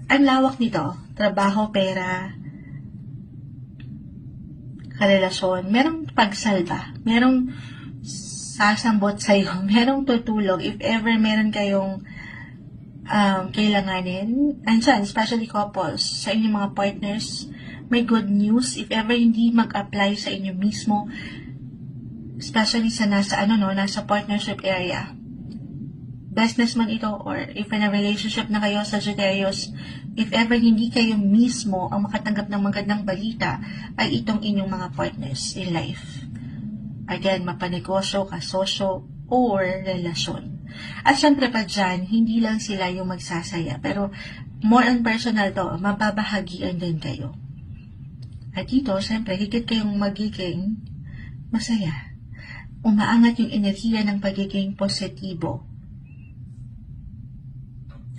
ang lawak nito, trabaho, pera, karelasyon, merong pagsalba, merong sasambot sa'yo, merong tutulog if ever meron kayong kailanganin. Andyan, especially couples, sa inyong mga partners, may good news if ever hindi mag-apply sa inyo mismo, especially sa nasa partnership area. Business man ito or if in a relationship na kayo sa Sagittarius, if ever hindi kayo mismo ang makatanggap ng magandang balita, ay itong inyong mga partners in life. Again, mapanegosyo, kasosyo, or relasyon. At syempre pa dyan, hindi lang sila yung magsasaya, pero more on personal to, mababahagian din kayo. At dito, syempre, higit kayong magiging masaya. Umaangat yung enerhiya ng pagiging positibo.